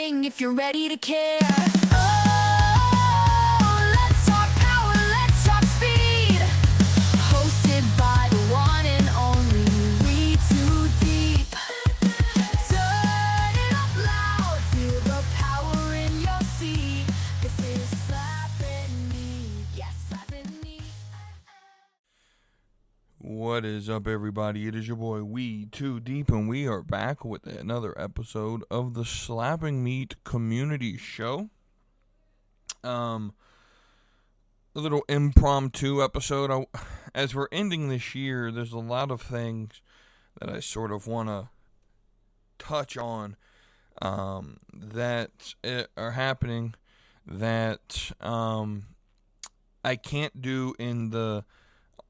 ring if you're ready to care. Oh, let's talk power, let's talk speed. Hosted by the one and only WETOODEEP. Turn it up loud, feel the power in your seat. This is Slapping Me, yes, Slapping Me. What is up, everybody? It is your boy WETOODEEP, and we are back with another episode of the Slapping Meat Community Show. A little impromptu episode. As we're ending this year, there's a lot of things that I sort of want to touch on that are happening that I can't do in the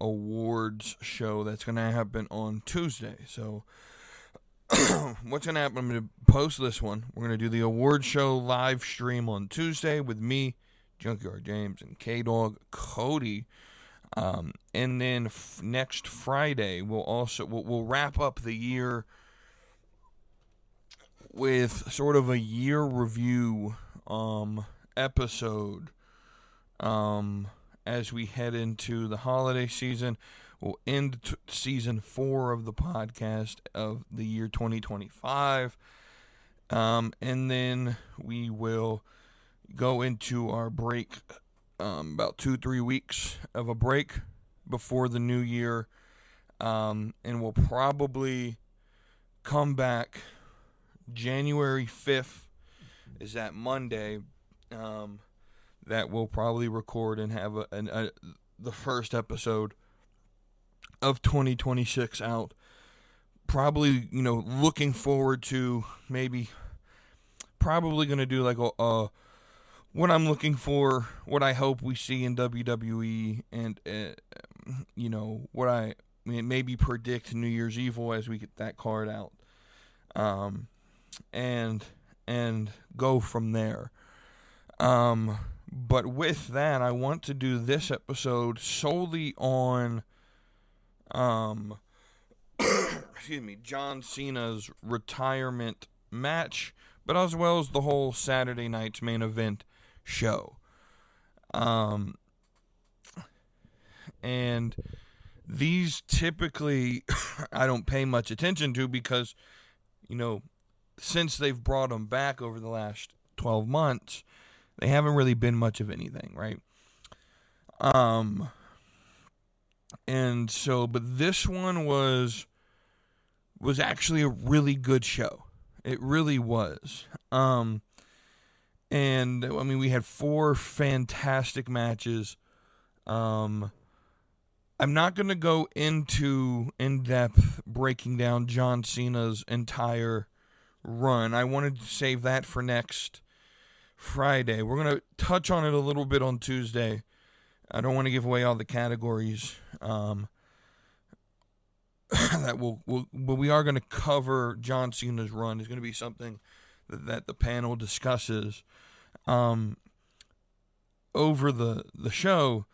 awards show that's going to happen on Tuesday. So what's going to happen, I'm going to post this one. We're going to do the awards show live stream on Tuesday with me, Junkyard James, and K-Dog Cody. And then next Friday, we'll wrap up the year with sort of a year review episode. As we head into the holiday season, we'll end season 4 of the podcast of the year 2025. And then we will go into our break, about 2-3 weeks of a break before the new year. And we'll probably come back January 5th, is that Monday, that we'll probably record and have the first episode of 2026 out. Probably, looking forward to probably going to do like what I'm looking for, what I hope we see in WWE, and, what I maybe predict New Year's Evil as we get that card out. And go from there. But with that, I want to do this episode solely on, John Cena's retirement match, but as well as the whole Saturday night's main event show. And these typically I don't pay much attention to because, since they've brought them back over the last 12 months, they haven't really been much of anything, right? And so, but this one was actually a really good show. It really was. And we had 4 fantastic matches. I'm not going to go into in-depth breaking down John Cena's entire run. I wanted to save that for next Friday. We're going to touch on it a little bit on Tuesday. I don't want to give away all the categories that but we are going to cover John Cena's run. It's going to be something that the panel discusses over the show.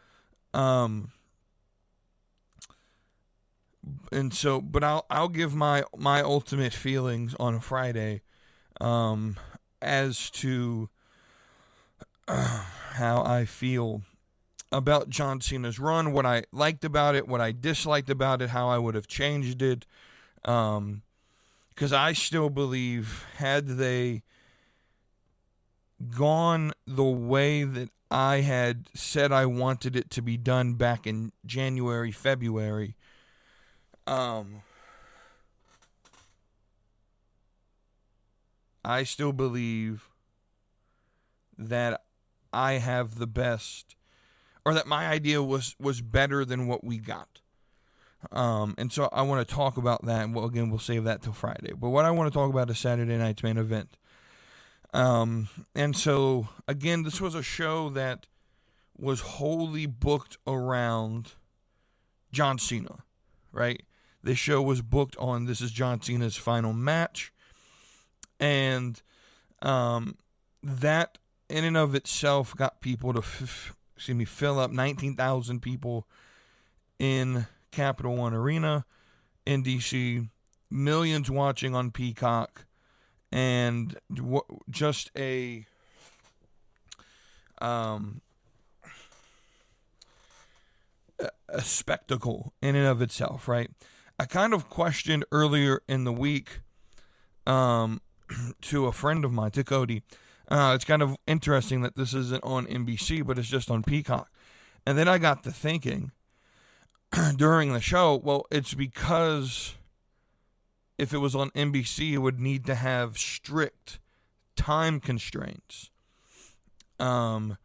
And so, but I'll give my ultimate feelings on a Friday as to how I feel about John Cena's run, what I liked about it, what I disliked about it, how I would have changed it. Because I still believe, had they gone the way that I had said I wanted it to be done back in January, February, I still believe that I have the best, or that my idea was better than what we got. And so I want to talk about that, and we'll save that till Friday. But what I want to talk about is Saturday night's main event. And so, again, this was a show that was wholly booked around John Cena, right? This show was booked on, this is John Cena's final match. And that in and of itself got people to fill up 19,000 people in Capital One Arena in DC, millions watching on Peacock, and just a spectacle in and of itself, right? I kind of questioned earlier in the week to a friend of mine, to Cody. It's kind of interesting that this isn't on NBC, but it's just on Peacock. And then I got to thinking during the show, well, it's because if it was on NBC, it would need to have strict time constraints. And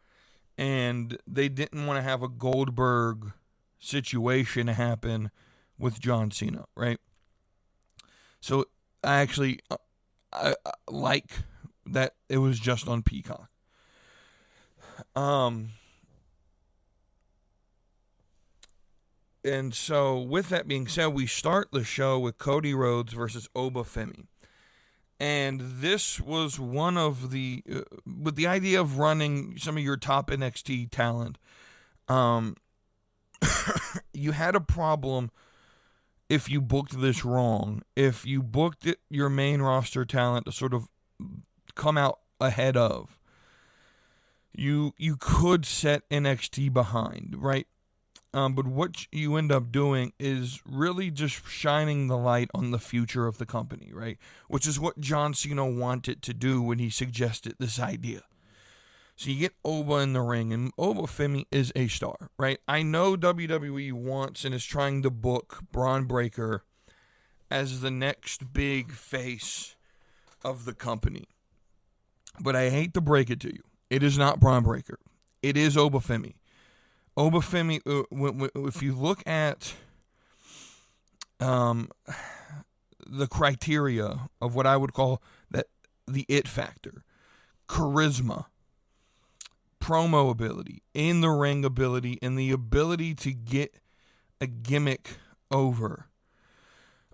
they didn't want to have a Goldberg situation happen with John Cena, right? So I actually I like that it was just on Peacock. And so with that being said, we start the show with Cody Rhodes versus Obafemi. And this was one of the, with the idea of running some of your top NXT talent, you had a problem if you booked this wrong. If you booked your main roster talent to sort of come out ahead of, you could set NXT behind, right? But what you end up doing is really just shining the light on the future of the company, right? Which is what John Cena wanted to do when he suggested this idea. So you get Oba in the ring, and Obafemi is a star, right? I know WWE wants and is trying to book Braun Breaker as the next big face of the company. But I hate to break it to you. It is not Braun Breaker. It is Obafemi. Obafemi, if you look at the criteria of what I would call that the it factor, charisma, promo ability, in the ring ability, and the ability to get a gimmick over,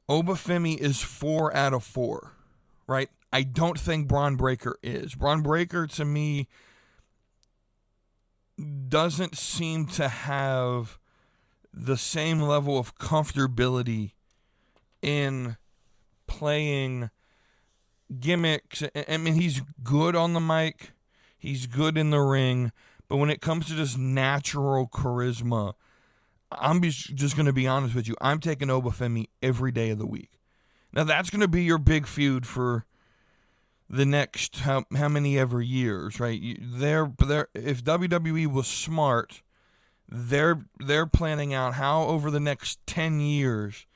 Obafemi is 4 out of 4, right? I don't think Braun Breaker is. Braun Breaker, to me, doesn't seem to have the same level of comfortability in playing gimmicks. I mean, he's good on the mic, he's good in the ring, but when it comes to just natural charisma, I'm just going to be honest with you. I'm taking Obafemi every day of the week. Now, that's going to be your big feud for the next how many ever years, right? If WWE was smart, they're planning out how over the next 10 years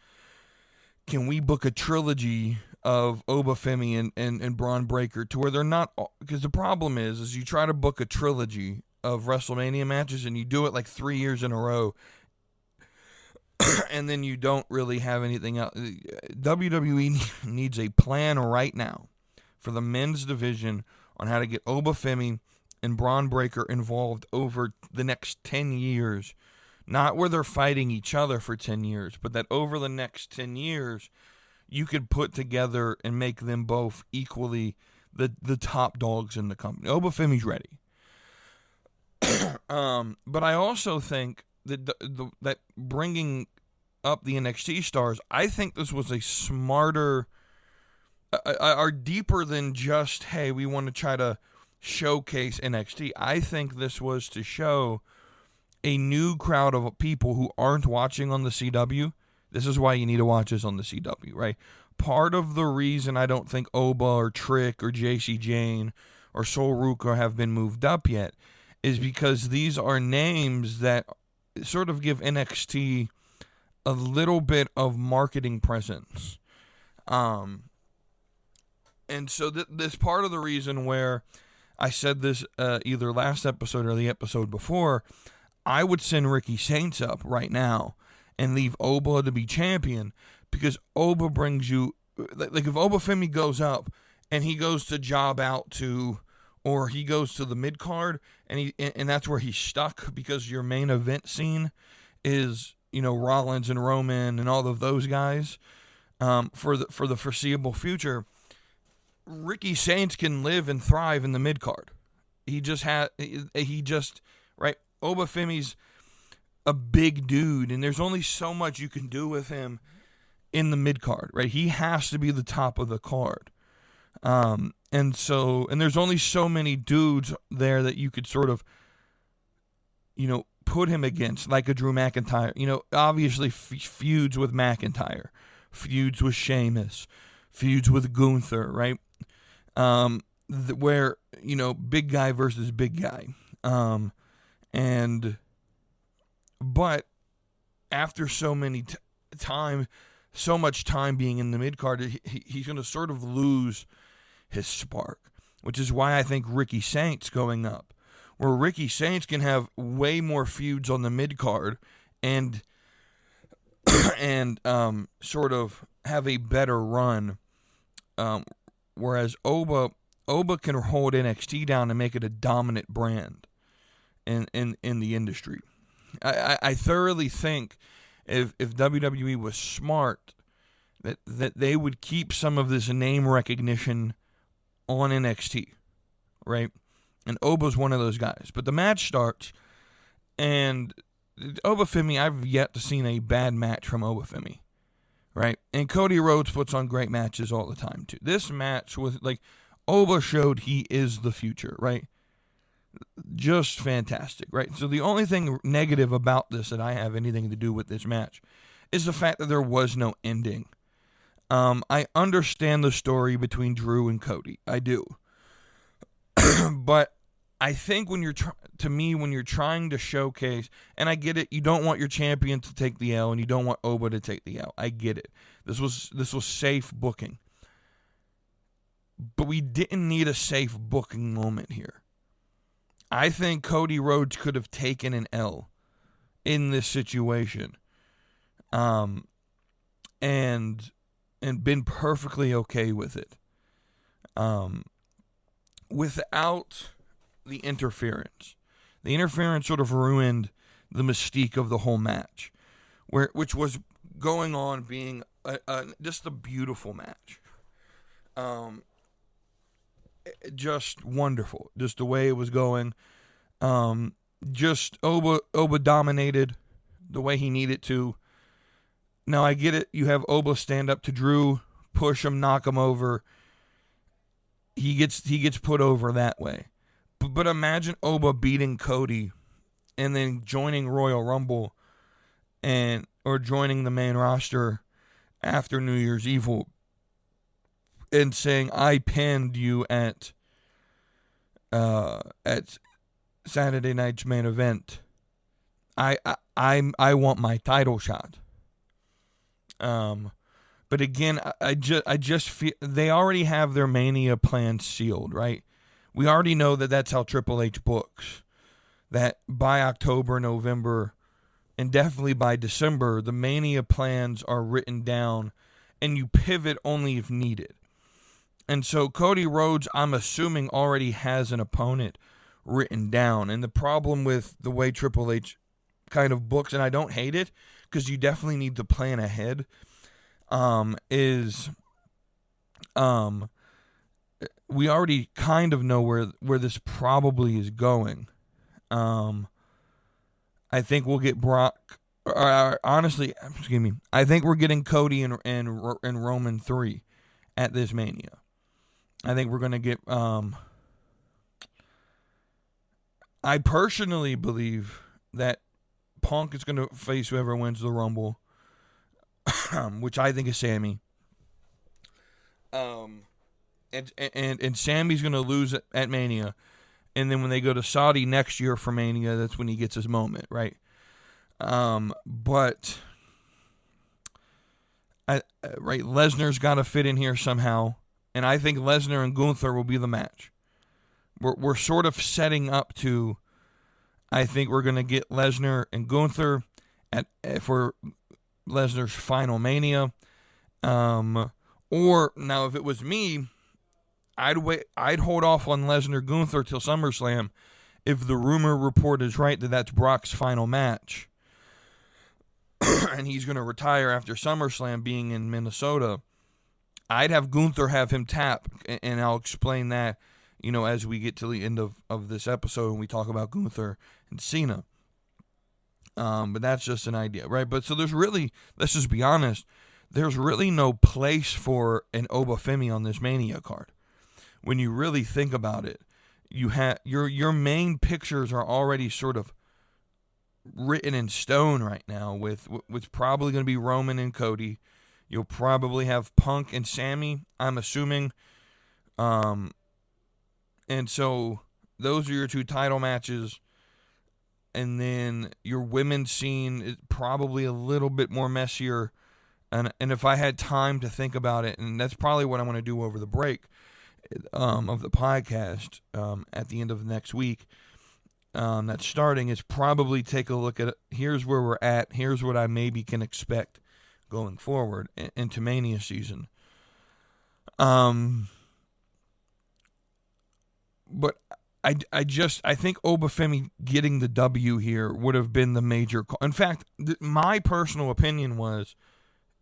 can we book a trilogy of Obafemi and Braun Breaker to where they're not, because the problem is you try to book a trilogy of WrestleMania matches and you do it like 3 years in a row and then you don't really have anything else. WWE needs a plan right now for the men's division on how to get Obafemi and Braun Breaker involved over the next 10 years. Not where they're fighting each other for 10 years, but that over the next 10 years, you could put together and make them both equally the top dogs in the company. Obafemi's ready. But I also think that that bringing up the NXT stars, I think this was a smarter, are deeper than just, hey, we want to try to showcase NXT. I think this was to show a new crowd of people who aren't watching on the CW. This is why you need to watch this on the CW, right? Part of the reason I don't think Oba or Trick or JC Jane or Sol Ruka have been moved up yet is because these are names that sort of give NXT a little bit of marketing presence. And so this part of the reason where I said this either last episode or the episode before, I would send Ricky Saints up right now and leave Oba to be champion, because Oba brings you, like if Obafemi goes up and he goes to job out to, or he goes to the mid card and that's where he's stuck because your main event scene is, you know, Rollins and Roman and all of those guys for the foreseeable future. Ricky Saints can live and thrive in the mid card. Right? Obafemi's a big dude, and there's only so much you can do with him in the mid card, right? He has to be the top of the card. And there's only so many dudes there that you could sort of, put him against, like a Drew McIntyre. Obviously feuds with McIntyre, feuds with Sheamus, feuds with Gunther, right? Where, big guy versus big guy. But after so much time being in the mid-card, he's going to sort of lose his spark, which is why I think Ricky Saints going up, where Ricky Saints can have way more feuds on the mid-card and sort of have a better run, whereas Oba can hold NXT down and make it a dominant brand in the industry. I thoroughly think if WWE was smart, that they would keep some of this name recognition on NXT, right? And Oba's one of those guys. But the match starts, and Oba Femi, I've yet to see a bad match from Oba Femi, right? And Cody Rhodes puts on great matches all the time, too. This match was, Oba showed he is the future, right? Just fantastic, right? So the only thing negative about this that I have anything to do with this match is the fact that there was no ending. I understand the story between Drew and Cody. I do. But I think when you're trying to showcase, and I get it, you don't want your champion to take the L and you don't want Oba to take the L. I get it. This was safe booking. But we didn't need a safe booking moment here. I think Cody Rhodes could have taken an L in this situation. And been perfectly okay with it. Without the interference. The interference sort of ruined the mystique of the whole match, which was going on being just a beautiful match. Just wonderful. Just the way it was going. Just Oba dominated the way he needed to. Now, I get it. You have Oba stand up to Drew, push him, knock him over. He gets put over that way. But imagine Oba beating Cody and then joining Royal Rumble or joining the main roster after New Year's Evil and saying, I pinned you at Saturday night's main event. I want my title shot. But again, I just feel they already have their Mania plans sealed, right? We already know that that's how Triple H books. That by October, November, and definitely by December, the Mania plans are written down, and you pivot only if needed. And so Cody Rhodes, I'm assuming, already has an opponent written down. And the problem with the way Triple H kind of books, and I don't hate it, because you definitely need to plan ahead, is we already kind of know where this probably is going. I think we'll get Brock, honestly, excuse me, I think we're getting Cody and Roman 3 at this Mania. I think we're going to get, I personally believe that Punk is going to face whoever wins the Rumble, which I think is Sammy. And Sammy's going to lose at Mania. And then when they go to Saudi next year for Mania, that's when he gets his moment, right? But Lesnar's got to fit in here somehow. And I think Lesnar and Gunther will be the match. We're sort of setting up to, I think we're going to get Lesnar and Gunther for Lesnar's final Mania. Or now, if it was me, I'd hold off on Lesnar Gunther till SummerSlam. If the rumor report is right that that's Brock's final match, and he's going to retire after SummerSlam being in Minnesota, I'd have Gunther have him tap, and I'll explain that, as we get to the end of this episode and we talk about Gunther and CENA. But that's just an idea, right? But so let's just be honest, there's really no place for an Oba Femi on this Mania card. when you really think about it, you have your main pictures are already sort of written in stone right now with probably going to be Roman and Cody. You'll probably have Punk and Sammy, I'm assuming. And so those are your 2 title matches. And then your women's scene is probably a little bit more messier. And if I had time to think about it, and that's probably what I want to do over the break of the podcast at the end of next week, that's starting, is probably take a look at here's where we're at, here's what I maybe can expect going forward into Mania season. But I think Obafemi getting the W here would have been the major call. In fact, my personal opinion was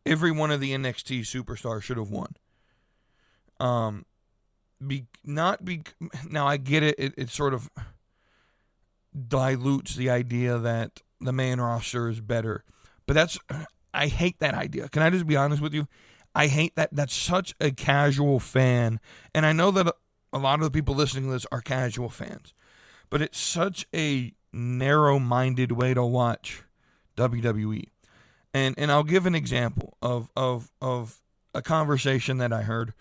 every one of the NXT superstars should have won. Now I get it. It sort of dilutes the idea that the main roster is better, but I hate that idea. Can I just be honest with you? I hate that. That's such a casual fan, and I know that a lot of the people listening to this are casual fans, but it's such a narrow-minded way to watch WWE. And I'll give an example of a conversation that I heard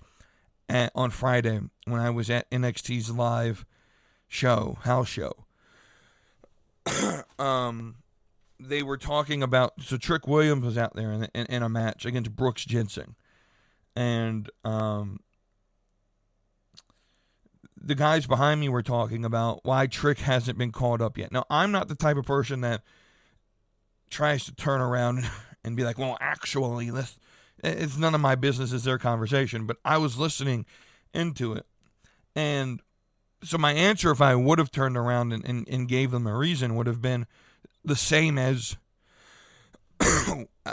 on Friday when I was at NXT's live house show. They were talking about, so Trick Williams was out there in a match against Brooks Jensen, and the guys behind me were talking about why Trick hasn't been called up yet. Now, I'm not the type of person that tries to turn around and be like, well, actually, it's none of my business, it's their conversation. But I was listening into it. And so my answer, if I would have turned around and gave them a reason, would have been the same as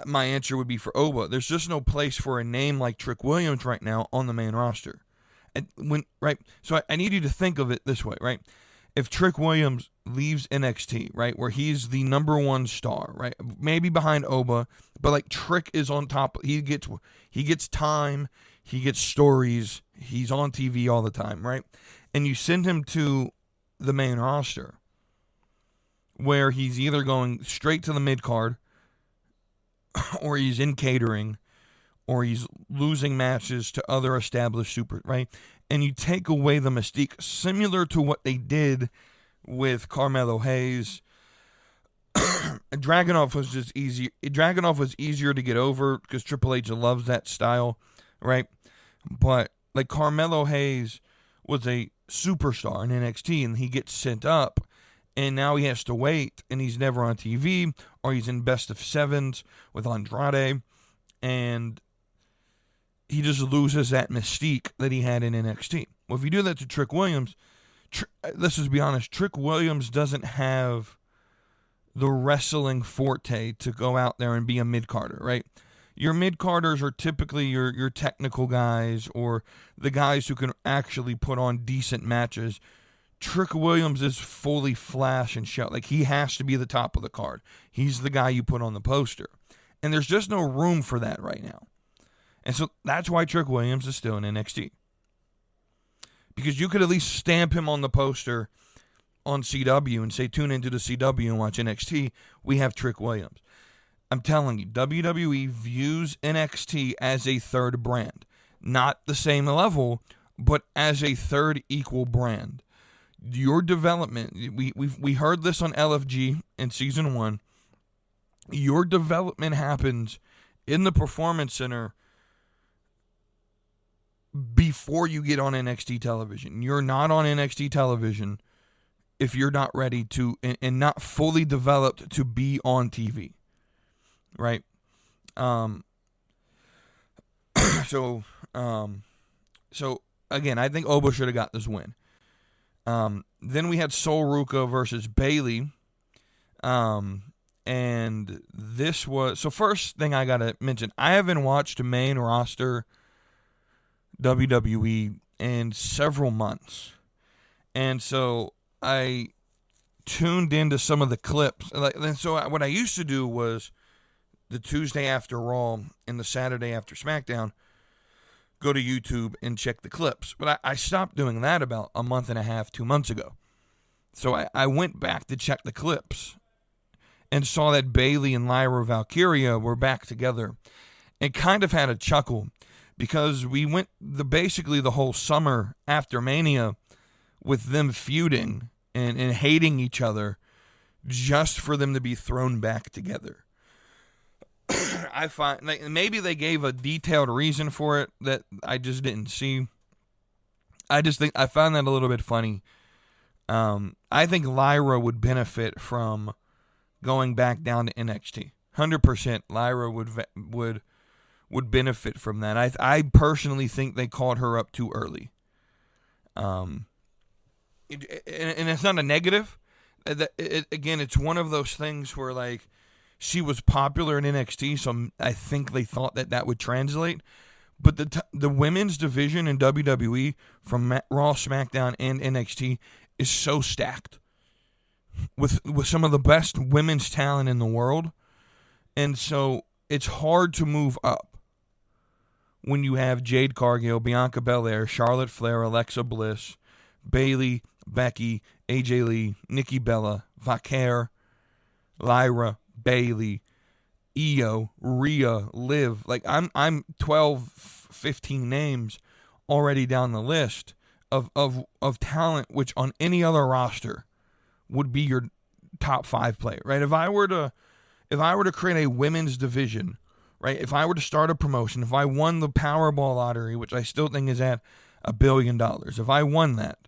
my answer would be for Oba. There's just no place for a name like Trick Williams right now on the main roster. So I need you to think of it this way, right? If Trick Williams leaves NXT, right, where he's the number 1 star, right, maybe behind Oba, but like Trick is on top. He gets time, he gets stories, he's on TV all the time, right? And you send him to the main roster, where he's either going straight to the mid card, or he's in catering, or he's losing matches to other established super, right? And you take away the mystique, similar to what they did with Carmelo Hayes. Dragunov was just easy. Dragunov was easier to get over because Triple H loves that style, right? But like Carmelo Hayes was a superstar in NXT, and he gets sent up, and now he has to wait, and he's never on TV, or he's in best of 7s with Andrade, and he just loses that mystique that he had in NXT. Well, if you do that to Trick Williams, let's just be honest, Trick Williams doesn't have the wrestling forte to go out there and be a mid-carder, right? Your mid-carders are typically your technical guys or the guys who can actually put on decent matches. Trick Williams is fully flash and shout. Like, he has to be the top of the card. He's the guy you put on the poster. And there's just no room for that right now. And so that's why Trick Williams is still in NXT. Because you could at least stamp him on the poster on CW and say, tune into the CW and watch NXT. We have Trick Williams. I'm telling you, WWE views NXT as a third brand. Not the same level, but as a third equal brand. Your development, we heard this on LFG in Season 1. Your development happens in the Performance Center before you get on NXT television. You're not on NXT television if you're not ready to and not fully developed to be on TV. Right? So again, I think Oba should have got this win. Then we had Sol Ruka versus Bayley. And this was... So first thing I got to mention, I haven't watched main roster WWE in several months. And so I tuned into some of the clips. And so what I used to do was the Tuesday after Raw and the Saturday after SmackDown, go to YouTube and check the clips. But I stopped doing that about a month and a half, 2 months ago. So I went back to check the clips and saw that Bayley and Lyra Valkyria were back together, and kind of had a chuckle, because we went basically the whole summer after Mania with them feuding and hating each other just for them to be thrown back together. I find maybe they gave a detailed reason for it that I just didn't see. I find that a little bit funny. I think Lyra would benefit from going back down to NXT. 100% Lyra would benefit from that. I personally think they called her up too early. And it's not a negative. Again, it's one of those things where, like, she was popular in NXT, so I think they thought that would translate. But the women's division in WWE from Raw, SmackDown, and NXT is so stacked with some of the best women's talent in the world. And so it's hard to move up when you have Jade Cargill, Bianca Belair, Charlotte Flair, Alexa Bliss, Bayley, Becky, AJ Lee, Nikki Bella, Valkyria, Lyra, Bayley, Io, Rhea, Liv. Like, I'm 12, 15 names already down the list of talent, which on any other roster would be your top 5 player, right? If I were to create a women's division, right? If I were to start a promotion, if I won the Powerball lottery, which I still think is at $1 billion, if I won that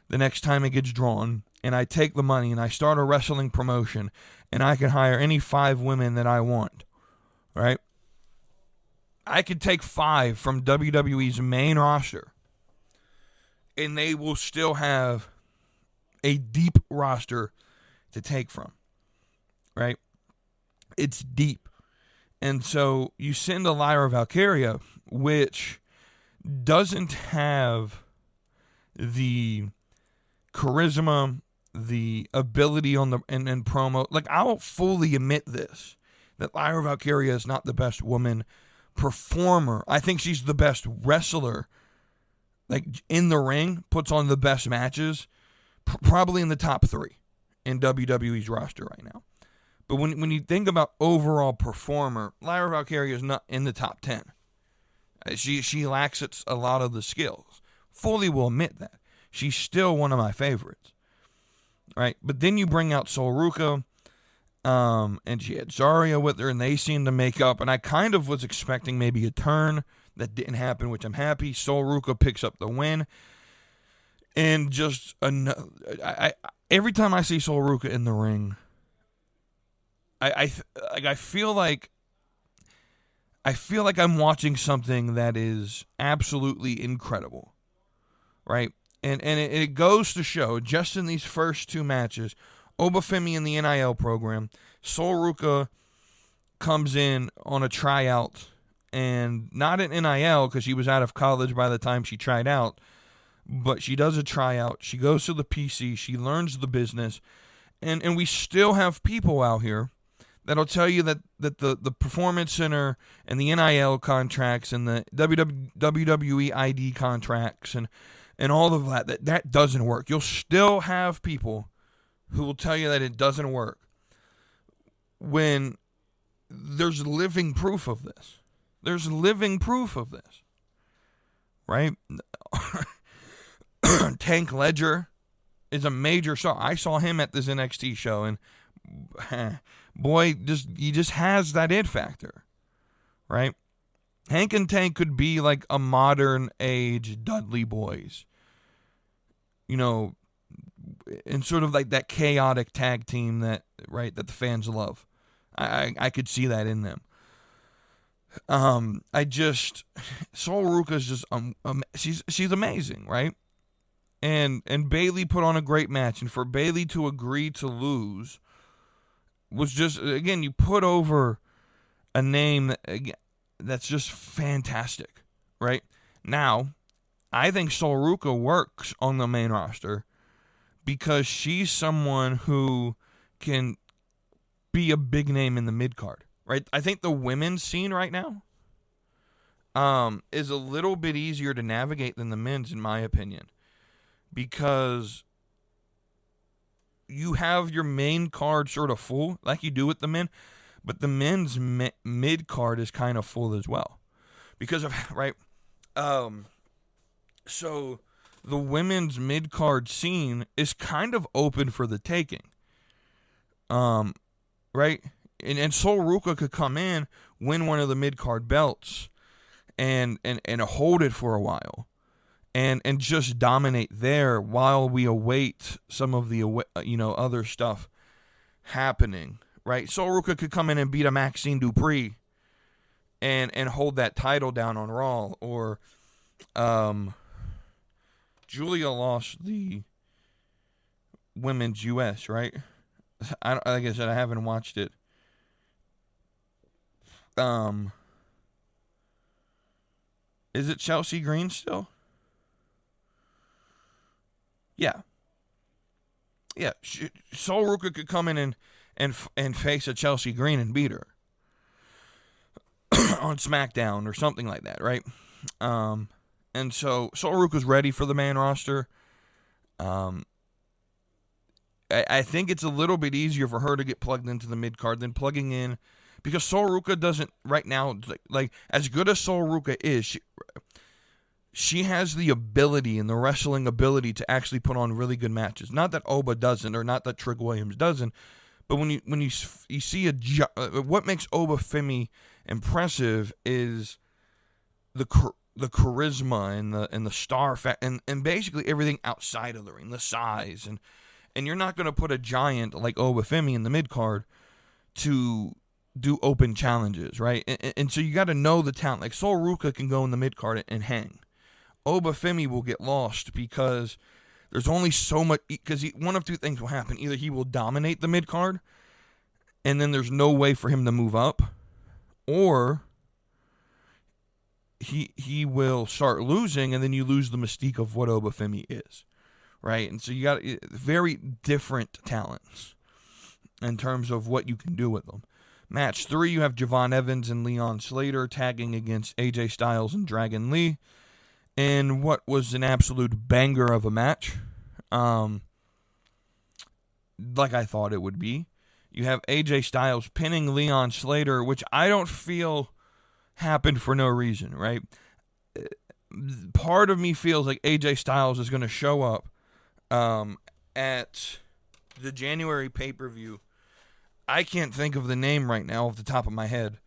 the next time it gets drawn, and I take the money and I start a wrestling promotion, and I can hire any 5 women that I want, right? I could take 5 from WWE's main roster, and they will still have a deep roster to take from, right? It's deep. And so you send a Lyra Valkyria, which doesn't have the charisma, the ability on the and promo. Like, I'll fully admit this, that Lyra Valkyria is not the best woman performer. I think she's the best wrestler. Like, in the ring, puts on the best matches, probably in the top 3 in WWE's roster right now. But when you think about overall performer, Lyra Valkyria is not in the top 10. She lacks a lot of the skills. Fully will admit that. She's still one of my favorites, right? But then you bring out Sol Ruca, and she had Zarya with her, and they seemed to make up. And I kind of was expecting maybe a turn. That didn't happen, which I'm happy. Sol Ruca picks up the win. And just every time I see Sol Ruca in the ring, I feel like I'm watching something that is absolutely incredible, right? And it goes to show, just in these first 2 matches, Obafemi in the NIL program, Sol Ruca comes in on a tryout, and not an NIL because she was out of college by the time she tried out, but she does a tryout. She goes to the PC. She learns the business, and we still have people out here that'll tell you that the Performance Center and the NIL contracts and the WWE ID contracts and all of that doesn't work. You'll still have people who will tell you that it doesn't work when there's living proof of this. There's living proof of this, right? Tank Ledger is a major star. I saw him at this NXT show, and boy, he just has that it factor, right? Hank and Tank could be like a modern age Dudley Boys, you know, and sort of like that chaotic tag team that the fans love. I could see that in them. Sol Ruca's just she's amazing, right? And Bayley put on a great match, and for Bayley to agree to lose was just, again, you put over a name that's just fantastic, right? Now, I think Sol Ruca works on the main roster because she's someone who can be a big name in the mid card, right? I think the women's scene right now, is a little bit easier to navigate than the men's, in my opinion, because you have your main card sort of full, like you do with the men, but the men's mid card is kind of full as well, because of right. So the women's mid card scene is kind of open for the taking. Right, and Sol Ruca could come in, win one of the mid card belts, and hold it for a while. And just dominate there while we await some of the other stuff happening, right? Sol Ruca could come in and beat a Maxine Dupree and hold that title down on Raw, or Julia lost the women's US, right? Like I said, I haven't watched it. Is it Chelsea Green still? Yeah. Sol Ruca could come in and face a Chelsea Green and beat her on SmackDown or something like that, right? And so Sol Ruca's ready for the main roster. I think it's a little bit easier for her to get plugged into the mid card than plugging in, because Sol Ruca doesn't right now, like as good as Sol Ruca is, she has the ability and the wrestling ability to actually put on really good matches. Not that Oba doesn't, or not that Trick Williams doesn't, but when you see what makes Oba Femi impressive is the charisma and the star and basically everything outside of the ring, the size, and you're not going to put a giant like Oba Femi in the mid card to do open challenges, right? And so you got to know the talent. Like Sol Ruca can go in the mid card and hang. Oba Femi will get lost because there's only so much, because one of two things will happen. Either he will dominate the mid card and then there's no way for him to move up, or he will start losing and then you lose the mystique of what Oba Femi is, right? And so you got very different talents in terms of what you can do with them. Match 3, you have Javon Evans and Leon Slater tagging against AJ Styles and Dragon Lee in what was an absolute banger of a match, like I thought it would be. You have AJ Styles pinning Leon Slater, which I don't feel happened for no reason, right? Part of me feels like AJ Styles is going to show up at the January pay-per-view. I can't think of the name right now off the top of my head.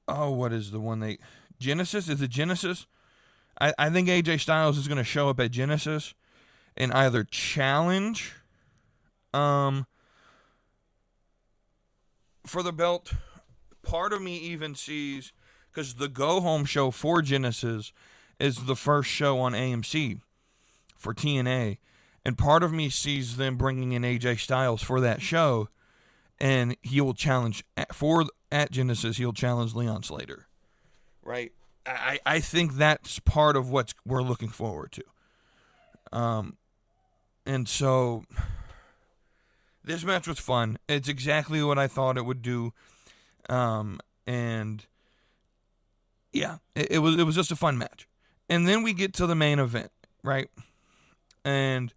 What is the one they... Genesis? Is it Genesis? I think AJ Styles is going to show up at Genesis and either challenge for the belt. Part of me even sees, because the go-home show for Genesis is the first show on AMC for TNA, and part of me sees them bringing in AJ Styles for that show, and he will challenge at Genesis. He'll challenge Leon Slater, right? I think that's part of what we're looking forward to. And so this match was fun. It's exactly what I thought it would do. And yeah, it was just a fun match. And then we get to the main event, right? And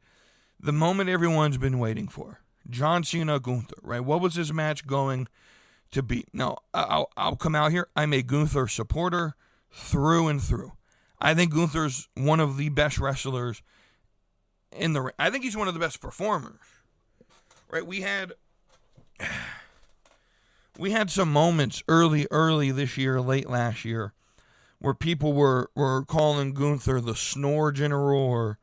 the moment everyone's been waiting for. John Cena, Gunther, right? What was this match going to be? Now, I'll come out here. I'm a Gunther supporter through and through. I think Gunther's one of the best wrestlers in the ring. I think he's one of the best performers, right? We had some moments early this year, late last year, where people were calling Gunther the snore general or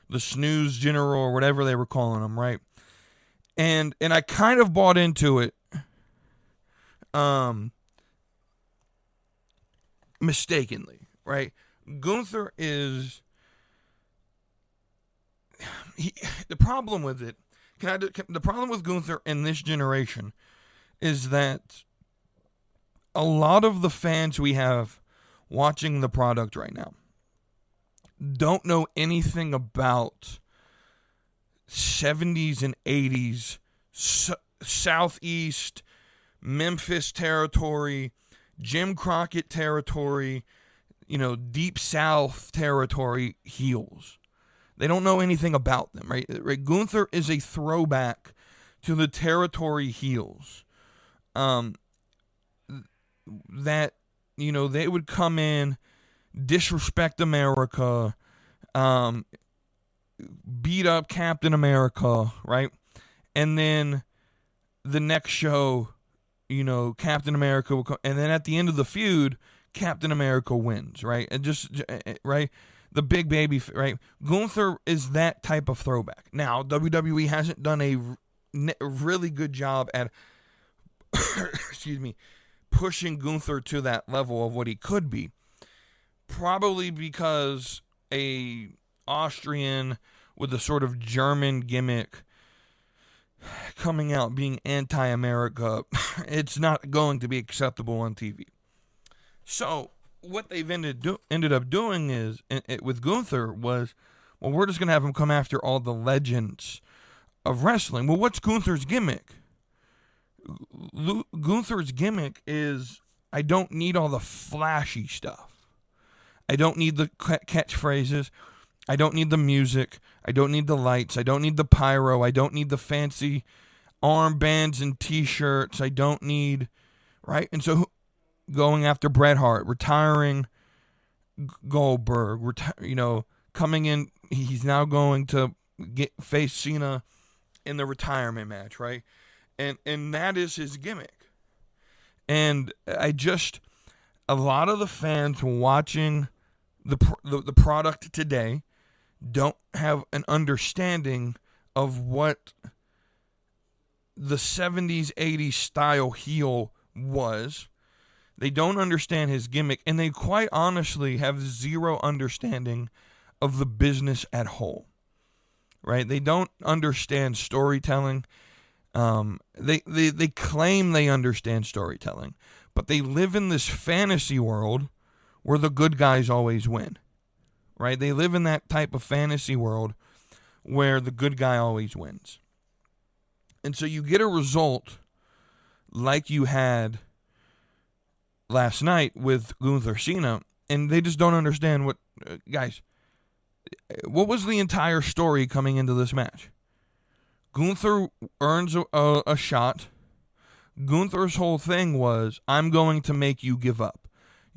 the snooze general or whatever they were calling him, right? And I kind of bought into it mistakenly, right? Gunther is the problem with it. The problem with Gunther in this generation is that a lot of the fans we have watching the product right now don't know anything about 70s and 80s Southeast Memphis territory, Jim Crockett territory, Deep South territory heels. They don't know anything about them, right? Gunther is a throwback to the territory heels. That, they would come in, disrespect America, beat up Captain America, right? And then the next show, Captain America will come, and then at the end of the feud, Captain America wins, right? And right, the big baby, right? Gunther is that type of throwback. Now, WWE hasn't done a really good job at, excuse me, pushing Gunther to that level of what he could be. Probably because a Austrian with a sort of German gimmick coming out being anti-America, it's not going to be acceptable on TV. So what they've ended up doing is, with Gunther, was, well, we're just going to have him come after all the legends of wrestling. Well, what's Gunther's gimmick? Gunther's gimmick is, I don't need all the flashy stuff. I don't need the catchphrases. I don't need the music. I don't need the lights. I don't need the pyro. I don't need the fancy armbands and T-shirts. I don't need, right? And so going after Bret Hart, retiring Goldberg, coming in, he's now going to face Cena in the retirement match, right? And that is his gimmick. And a lot of the fans watching the product today don't have an understanding of what the 70s, 80s style heel was. They don't understand his gimmick, and they quite honestly have zero understanding of the business at whole, right? They don't understand storytelling. They claim they understand storytelling, but they live in this fantasy world where the good guys always win, right? They live in that type of fantasy world where the good guy always wins. And so you get a result like you had last night with Gunther Cena, and they just don't understand what, guys, what was the entire story coming into this match? Gunther earns a shot. Gunther's whole thing was, I'm going to make you give up.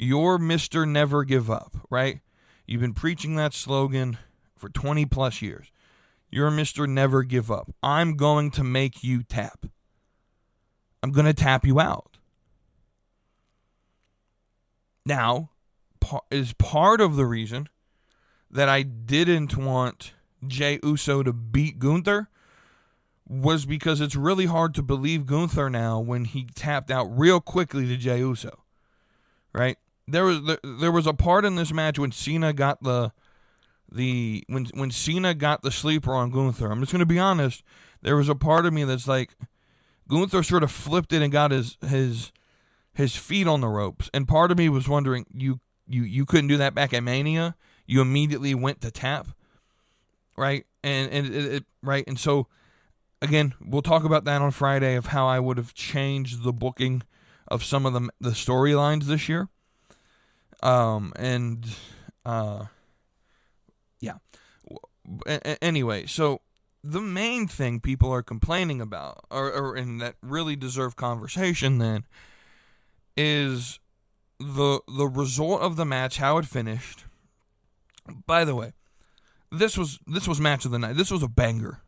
You're Mr. Never Give Up, right? You've been preaching that slogan for 20 plus years. You're Mr. Never Give Up. I'm going to make you tap. I'm going to tap you out. Now, is part of the reason that I didn't want Jey Uso to beat Gunther was because it's really hard to believe Gunther now when he tapped out real quickly to Jey Uso, right? There was a part in this match when Cena got when Cena got the sleeper on Gunther. I'm just going to be honest. There was a part of me that's like, Gunther sort of flipped it and got his feet on the ropes, and part of me was wondering, you couldn't do that back at Mania. You immediately went to tap, right? And so again, we'll talk about that on Friday of how I would have changed the booking of some of the storylines this year. Anyway, so the main thing people are complaining about, and that really deserve conversation then, is the result of the match, how it finished. By the way, this was match of the night. This was a banger.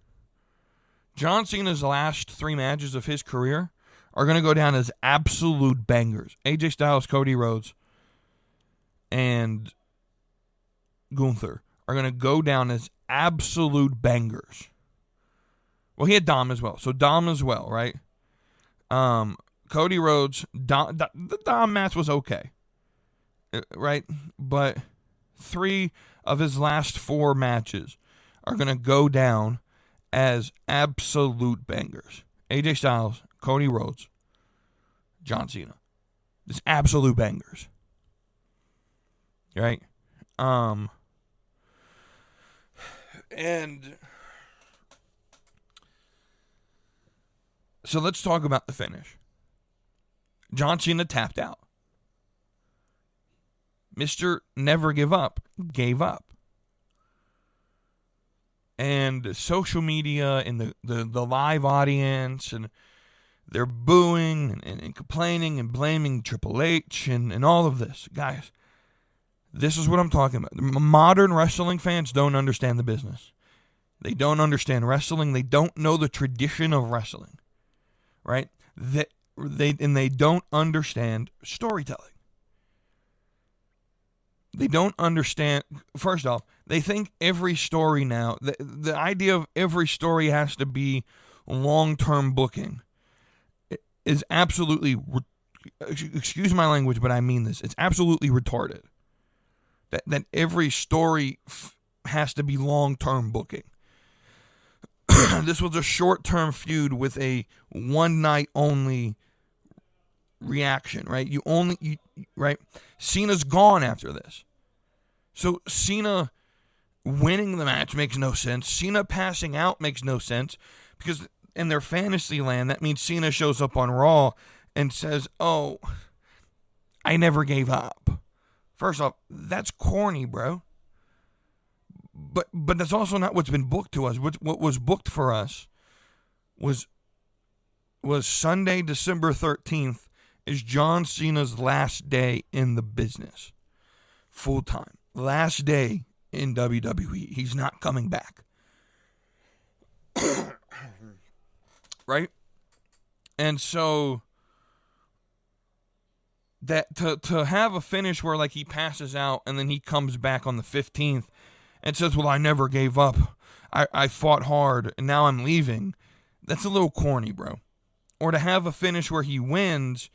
John Cena's last 3 matches of his career are going to go down as absolute bangers. AJ Styles, Cody Rhodes, and Gunther are going to go down as absolute bangers. Well, he had Dom as well. So Dom as well, right? Cody Rhodes, the Dom match was okay, right? But 3 of his last 4 matches are going to go down as absolute bangers. AJ Styles, Cody Rhodes, John Cena. Just absolute bangers. Right? And So let's talk about the finish. John Cena tapped out. Mr. Never Give Up gave up. And social media and the live audience, and they're booing and complaining and blaming Triple H and all of this. Guys, this is what I'm talking about. Modern wrestling fans don't understand the business. They don't understand wrestling. They don't know the tradition of wrestling, right? They don't understand storytelling. They don't understand. First off, they think every story now, the idea of every story has to be long-term booking is absolutely, excuse my language, but I mean this. It's absolutely retarded. That every story has to be long-term booking. This was a short-term feud with a one-night-only reaction, right? Right? Cena's gone after this. So Cena winning the match makes no sense. Cena passing out makes no sense, because in their fantasy land, that means Cena shows up on Raw and says, "Oh, I never gave up." First off, that's corny, bro. But that's also not what's been booked to us. What was booked for us was Sunday, December 13th, is John Cena's last day in the business. Full time. Last day in WWE. He's not coming back. Right? And so that to have a finish where like he passes out and then he comes back on the 15th and says, "Well, I never gave up. I fought hard and now I'm leaving." That's a little corny, bro. Or to have a finish where he wins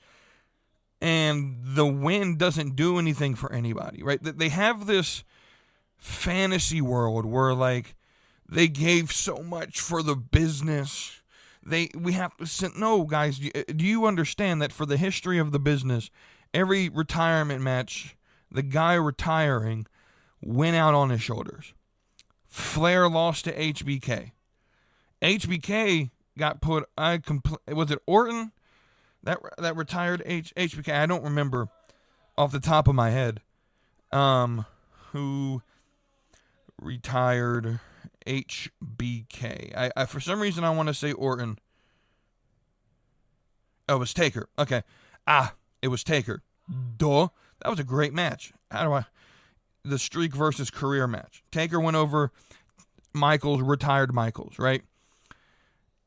and the win doesn't do anything for anybody, right? They have this fantasy world where like they gave so much for the business. We have to send, no, guys, do you understand that for the history of the business, every retirement match, the guy retiring went out on his shoulders. Flair lost to HBK. HBK got put, was it Orton that retired HBK? I don't remember off the top of my head who retired HBK. I for some reason I want to say Orton. Oh, it was Taker. Okay. It was Taker. Duh. That was a great match. The streak versus career match. Taker went over Michaels, retired Michaels, right?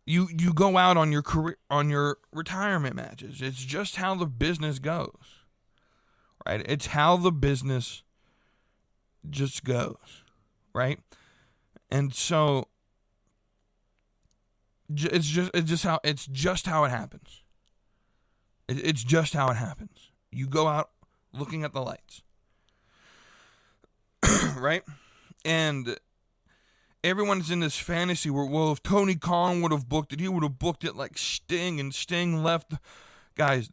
You go out on your career, on your retirement matches. It's just how the business goes, right? It's how the business just goes, right? And so it's just how it happens. It's just how it happens. You go out looking at the lights, right? And everyone's in this fantasy where, well, if Tony Khan would have booked it, he would have booked it like Sting, and Sting left. Guys,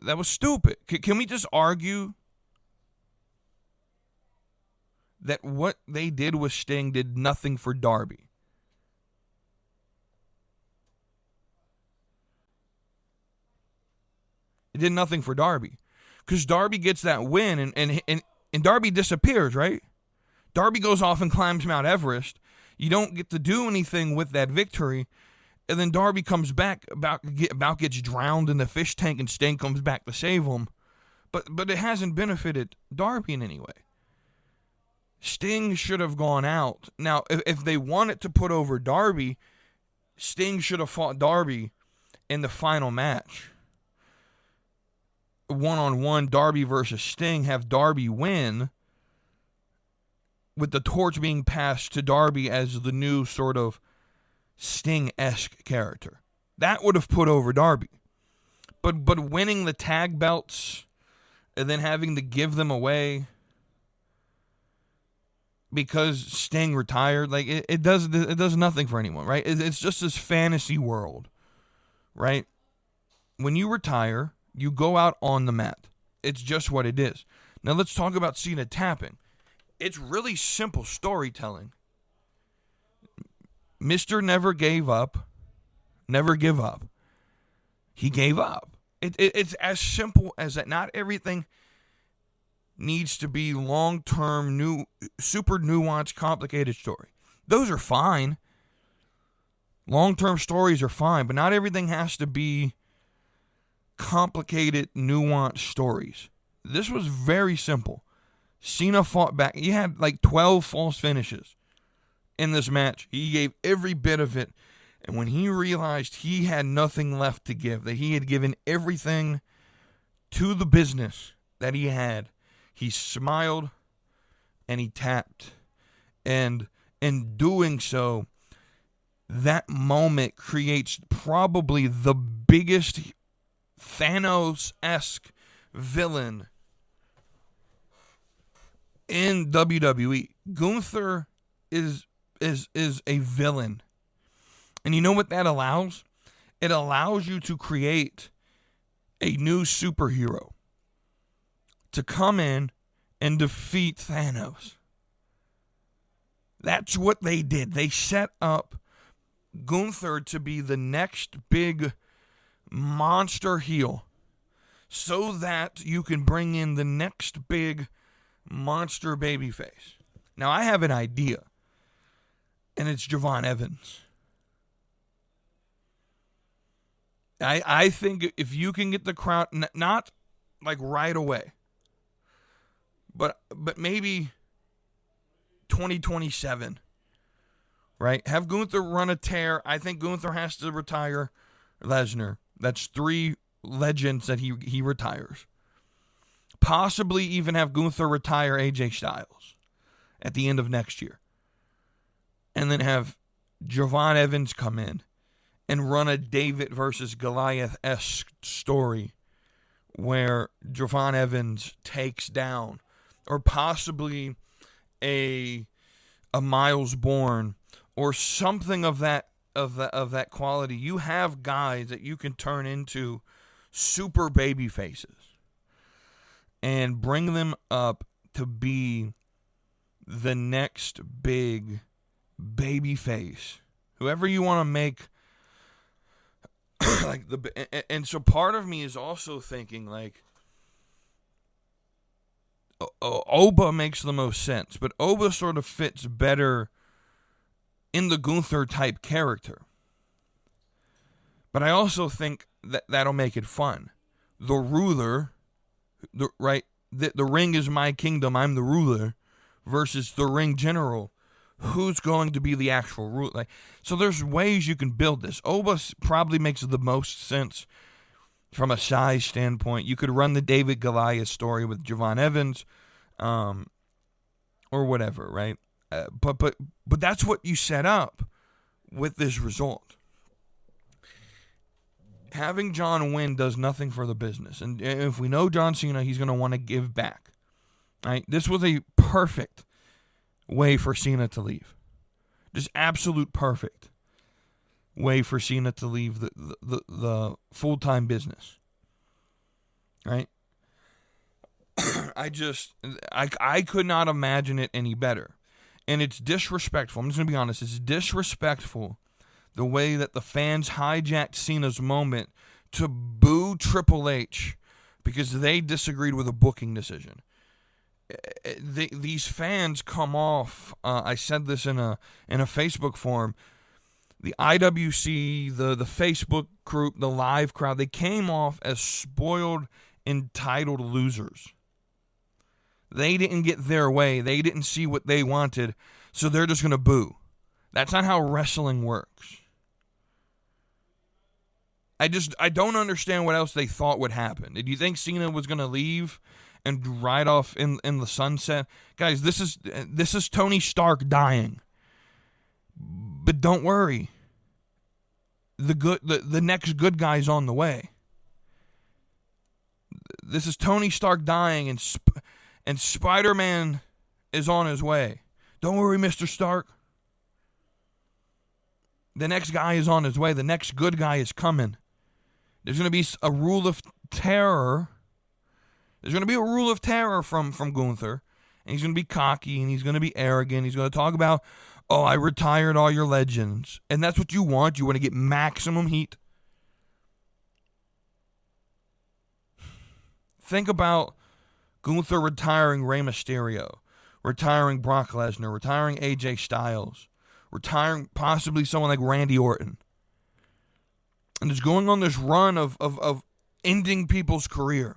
that was stupid. Can we just argue that what they did with Sting did nothing for Darby? It did nothing for Darby. Because Darby gets that win, and Darby disappears, right? Darby goes off and climbs Mount Everest. You don't get to do anything with that victory. And then Darby comes back, about gets drowned in the fish tank, and Sting comes back to save him. But it hasn't benefited Darby in any way. Sting should have gone out. Now, if they wanted to put over Darby, Sting should have fought Darby in the final match. One-on-one, Darby versus Sting, have Darby win, with the torch being passed to Darby as the new sort of Sting-esque character. That would have put over Darby. But winning the tag belts and then having to give them away because Sting retired, like it does nothing for anyone, right? It's just this fantasy world, right? When you retire, you go out on the mat. It's just what it is. Now let's talk about Cena tapping. It's really simple storytelling. Mr. Never Gave Up, never give up, he gave up. It's as simple as that. Not everything needs to be long-term, super nuanced, complicated story. Those are fine. Long-term stories are fine, but not everything has to be complicated, nuanced stories. This was very simple. Cena fought back. He had like 12 false finishes in this match. He gave every bit of it. And when he realized he had nothing left to give, that he had given everything to the business that he had, he smiled and he tapped. And in doing so, that moment creates probably the biggest Thanos-esque villain in WWE. Gunther is a villain. And you know what that allows? It allows you to create a new superhero to come in and defeat Thanos. That's what they did. They set up Gunther to be the next big monster heel so that you can bring in the next big monster babyface. Now, I have an idea, and it's Javon Evans. I think if you can get the crowd, not like right away, but maybe 2027, right? Have Gunther run a tear. I think Gunther has to retire Lesnar. That's 3 legends that he retires. Possibly even have Gunther retire AJ Styles at the end of next year. And then have Javon Evans come in and run a David versus Goliath-esque story where Javon Evans takes down, or possibly a Miles Bourne or something of that quality. You have guys that you can turn into super baby faces and bring them up to be the next big baby face. Whoever you want to make and so part of me is also thinking like Oba makes the most sense, but Oba sort of fits better in the Gunther type character. But I also think that that'll make it fun. The ruler, the ring is my kingdom, I'm the ruler, versus the ring general. Who's going to be the actual ruler? So there's ways you can build this. Oba probably makes the most sense from a size standpoint. You could run the David Goliath story with Javon Evans, or whatever, right? But that's what you set up with this result. Having John win does nothing for the business, and if we know John Cena, he's going to want to give back. Right? This was a perfect way for Cena to leave. Just absolute perfect way for Cena to leave the full-time business. Right? I could not imagine it any better. And it's disrespectful. I'm just going to be honest. It's disrespectful the way that the fans hijacked Cena's moment to boo Triple H because they disagreed with a booking decision. These fans come off. I said this in a Facebook forum. The IWC, the Facebook group, the live crowd, they came off as spoiled, entitled losers. They didn't get their way. They didn't see what they wanted, so they're just going to boo. That's not how wrestling works. I don't understand what else they thought would happen. Did you think Cena was going to leave and ride off in the sunset? Guys, this is Tony Stark dying. But don't worry. The next good guy's on the way. This is Tony Stark dying and Spider-Man is on his way. Don't worry, Mr. Stark. The next guy is on his way. The next good guy is coming. There's going to be a rule of terror. There's going to be a rule of terror from Gunther. And he's going to be cocky and he's going to be arrogant. He's going to talk about, oh, I retired all your legends. And that's what you want. You want to get maximum heat. Think about Gunther retiring Rey Mysterio, retiring Brock Lesnar, retiring AJ Styles, retiring possibly someone like Randy Orton. And just going on this run of ending people's career.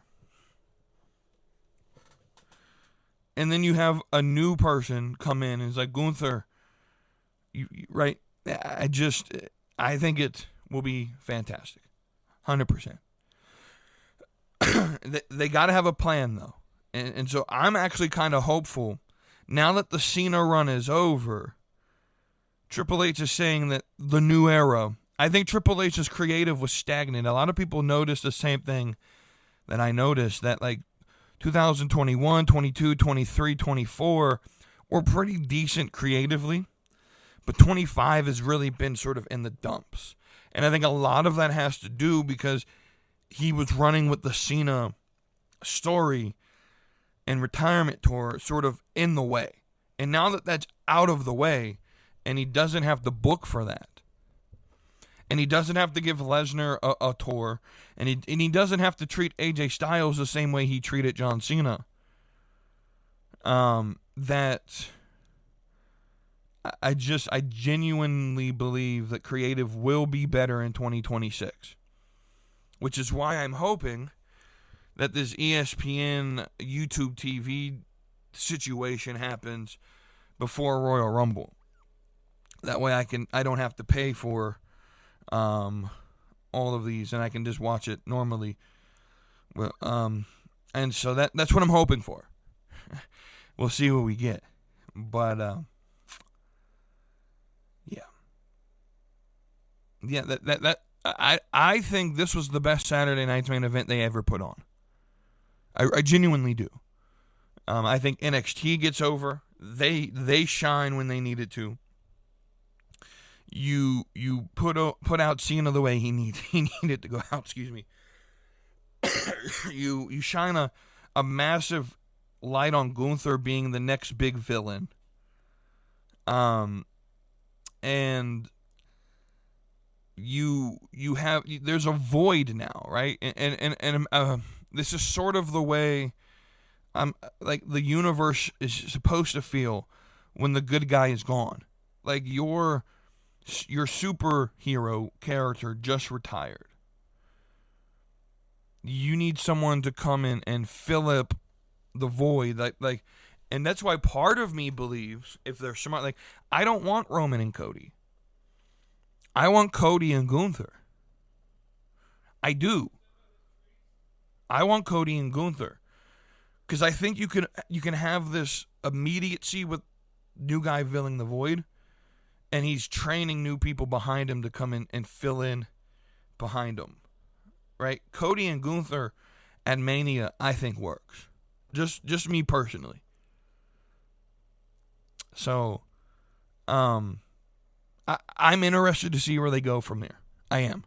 And then you have a new person come in and it's like, Gunther, right? I think it will be fantastic. 100%. They got to have a plan, though. And so I'm actually kind of hopeful. Now that the CENA run is over, Triple H is saying that the new era, I think Triple H's creative was stagnant. A lot of people noticed the same thing that I noticed, that like 2021, 22, 23, 24 were pretty decent creatively. But 25 has really been sort of in the dumps. And I think a lot of that has to do because he was running with the CENA story and retirement tour sort of in the way. And now that that's out of the way, and he doesn't have to book for that, and he doesn't have to give Lesnar a tour, and he doesn't have to treat AJ Styles the same way he treated John Cena, that I genuinely believe that creative will be better in 2026, which is why I'm hoping that this ESPN YouTube TV situation happens before Royal Rumble. That way I don't have to pay for all of these, and I can just watch it normally. Well, and so that's what I'm hoping for. We'll see what we get, but I think this was the best Saturday Night's Main Event they ever put on. I genuinely do. I think NXT gets over. They shine when they needed to. You put out Cena the way he needed to go out. Excuse me. You shine a massive light on Gunther being the next big villain. And you have, there's a void now, right? And this is sort of the way like the universe is supposed to feel when the good guy is gone. Like your superhero character just retired. You need someone to come in and fill up the void, like, and that's why part of me believes, if they're smart, like, I don't want Roman and Cody. I want Cody and Gunther. I do. I want Cody and Gunther. Because I think you can have this immediacy with new guy filling the void, and he's training new people behind him to come in and fill in behind him. Right? Cody and Gunther at Mania, I think, works. Just me personally. So, I'm interested to see where they go from there. I am.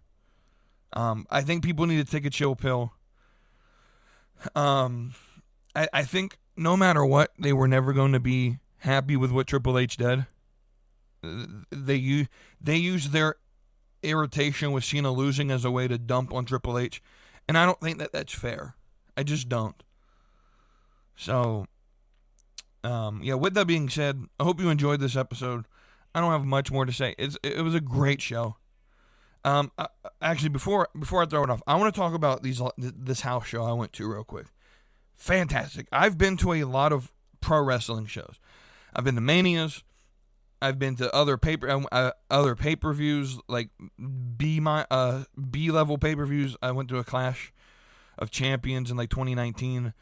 I think people need to take a chill pill. I think no matter what, they were never going to be happy with what Triple H did. They used their irritation with Cena losing as a way to dump on Triple H, and I don't think that that's fair. I just don't. So, with that being said, I hope you enjoyed this episode. I don't have much more to say. It was a great show. Actually, before I throw it off, I want to talk about this house show I went to real quick. Fantastic. I've been to a lot of pro wrestling shows. I've been to Manias. I've been to other pay-per-views, like B-level pay-per-views. I went to a Clash of Champions in like 2019.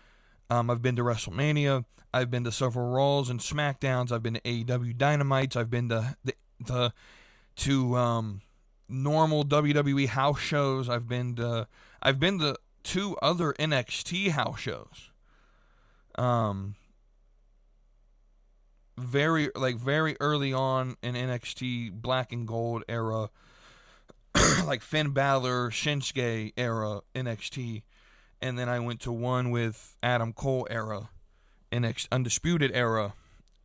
I've been to WrestleMania. I've been to several Raws and SmackDowns. I've been to AEW Dynamites. I've been to normal WWE house shows. I've been to 2 other NXT house shows. Very early on in NXT Black and Gold era, like Finn Balor, Shinsuke era NXT, and then I went to one with Adam Cole era, NXT Undisputed era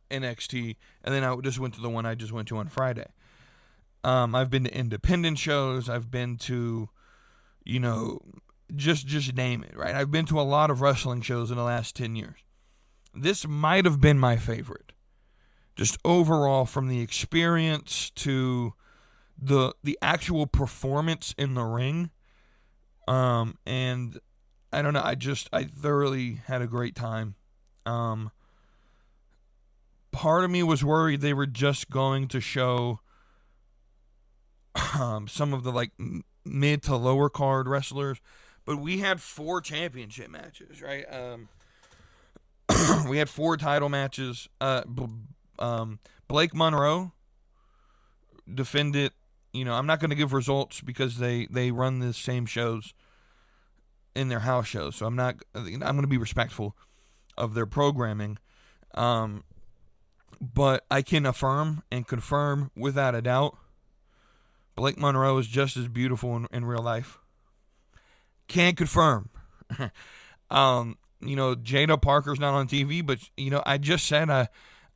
NXT, and then I just went to the one I just went to on Friday. I've been to independent shows. I've been to, just name it, right? I've been to a lot of wrestling shows in the last 10 years. This might have been my favorite. Just overall, from the experience to the actual performance in the ring. And I don't know, I thoroughly had a great time. Part of me was worried they were just going to show some of the like mid to lower card wrestlers, but we had 4 championship matches, right? We had 4 title matches. Blake Monroe defended. I'm not going to give results because they run the same shows in their house shows, so I'm going to be respectful of their programming. But I can affirm and confirm without a doubt, Blake Monroe is just as beautiful in real life. Can confirm. Jada Parker's not on TV, but I just said I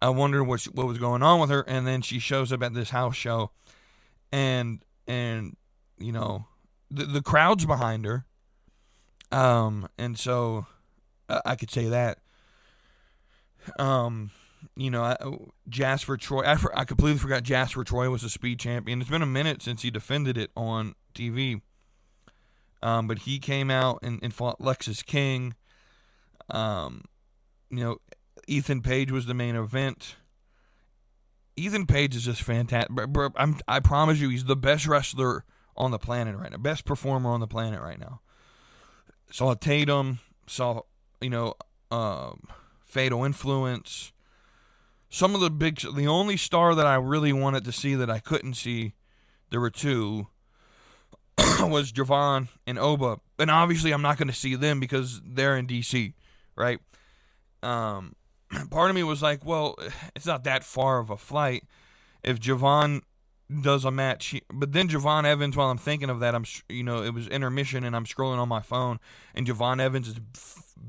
wondered what was going on with her, and then she shows up at this house show, and the crowd's behind her, and so I could say that. Jasper Troy, I completely forgot Jasper Troy was a speed champion. It's been a minute since he defended it on TV. But he came out and fought Lexus King. Ethan Page was the main event. Ethan Page is just fantastic. I promise you, he's the best wrestler on the planet right now. Best performer on the planet right now. Saw Tatum. Saw, Fatal Influence. Some of the only star that I really wanted to see that I couldn't see, there were 2, was Javon and Oba. And obviously I'm not going to see them because they're in DC, right? Part of me was like, well, it's not that far of a flight if Javon does a match. But then Javon Evans, while I'm thinking of that, it was intermission and I'm scrolling on my phone, and Javon Evans is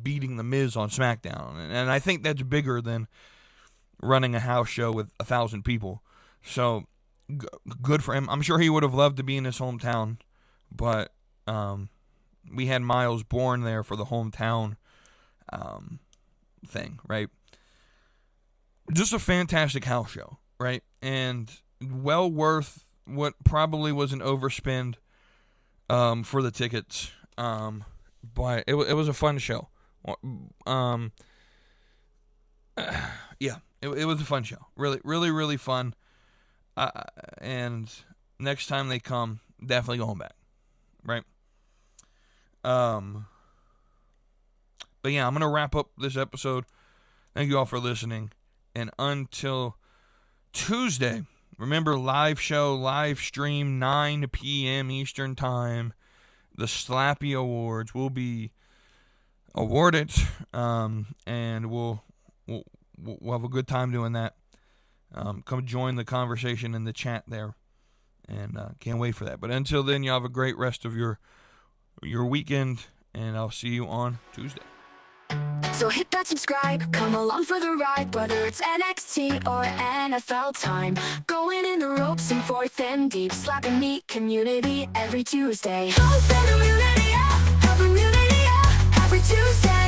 beating The Miz on SmackDown. And I think that's bigger than running a house show with 1,000 people. So good for him. I'm sure he would have loved to be in his hometown, but we had Miles born there for the hometown thing, right? Just a fantastic house show, right? And well worth what probably was an overspend for the tickets. But it was a fun show. Yeah, it was a fun show. Really, really, really fun. And next time they come, definitely going back, right? But yeah, I'm going to wrap up this episode. Thank you all for listening. And until Tuesday, remember, live show, live stream, 9 p.m. Eastern Time. The Slappy Awards will be awarded, and we'll have a good time doing that. Come join the conversation in the chat there, and can't wait for that. But until then, you have a great rest of your weekend, and I'll see you on Tuesday. So hit that subscribe, come along for the ride, whether it's NXT or NFL time. Going in the ropes and 4th and deep, slapping meat community every Tuesday. Every Tuesday.